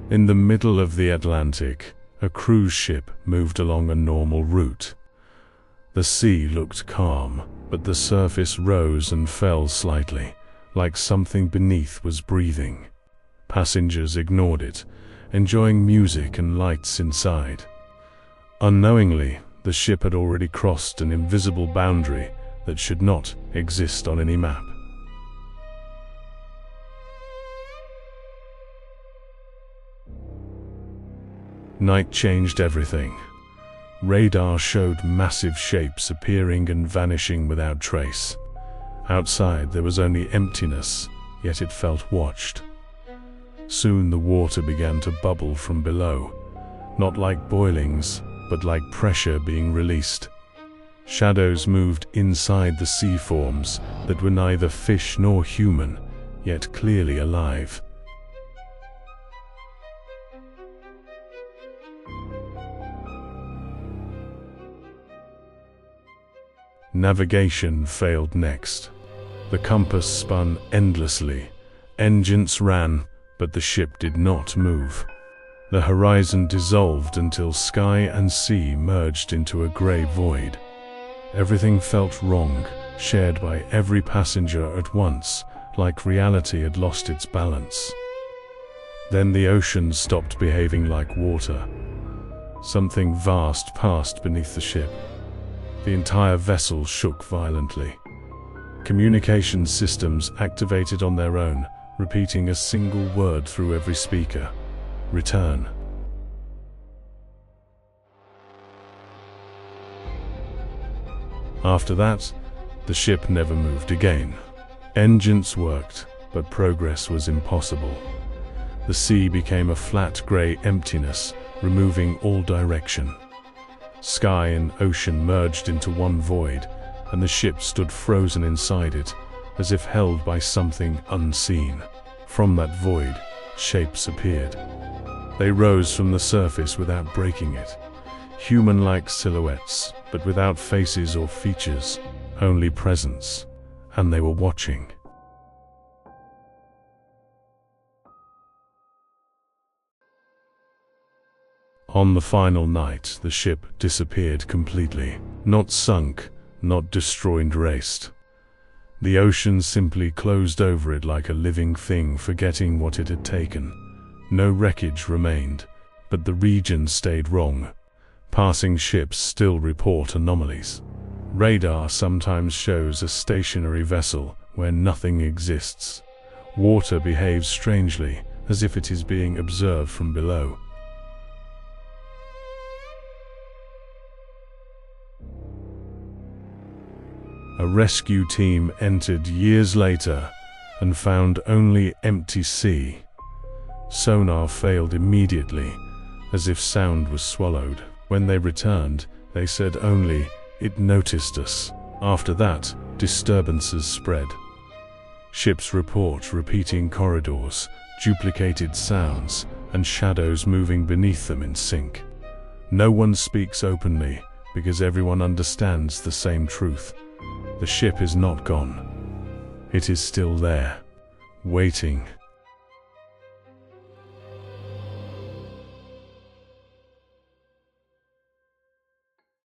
In the middle of the Atlantic, a cruise ship moved along a normal route. The sea looked calm, but the surface rose and fell slightly, like something beneath was breathing. Passengers ignored it, enjoying music and lights inside. Unknowingly, the ship had already crossed an invisible boundary that should not exist on any map. Night changed everything. Radar showed massive shapes appearing and vanishing without trace. Outside there was only emptiness, yet it felt watched. Soon the water began to bubble from below, not like boilings, but like pressure being released. Shadows moved inside the sea forms that were neither fish nor human, yet clearly alive. Navigation failed next. The compass spun endlessly. Engines ran, but the ship did not move. The horizon dissolved until sky and sea merged into a grey void. Everything felt wrong, shared by every passenger at once, like reality had lost its balance. Then the ocean stopped behaving like water. Something vast passed beneath the ship. The entire vessel shook violently. Communication systems activated on their own, repeating a single word through every speaker: return. After that, the ship never moved again. Engines worked, but progress was impossible. The sea became a flat grey emptiness, removing all direction. Sky and ocean merged into one void, and the ship stood frozen inside it, as if held by something unseen. From that void, shapes appeared. They rose from the surface without breaking it. Human-like silhouettes, but without faces or features, only presence. And they were watching. On the final night, the ship disappeared completely. Not sunk, not destroyed, erased. The ocean simply closed over it like a living thing, forgetting what it had taken. No wreckage remained, but the region stayed wrong. Passing ships still report anomalies. Radar sometimes shows a stationary vessel where nothing exists. Water behaves strangely, as if it is being observed from below. A rescue team entered years later and found only empty sea. Sonar failed immediately, as if sound was swallowed. When they returned, they said only, "It noticed us." After that, disturbances spread. Ships report repeating corridors, duplicated sounds, and shadows moving beneath them in sync. No one speaks openly, because everyone understands the same truth. The ship is not gone. It is still there, waiting.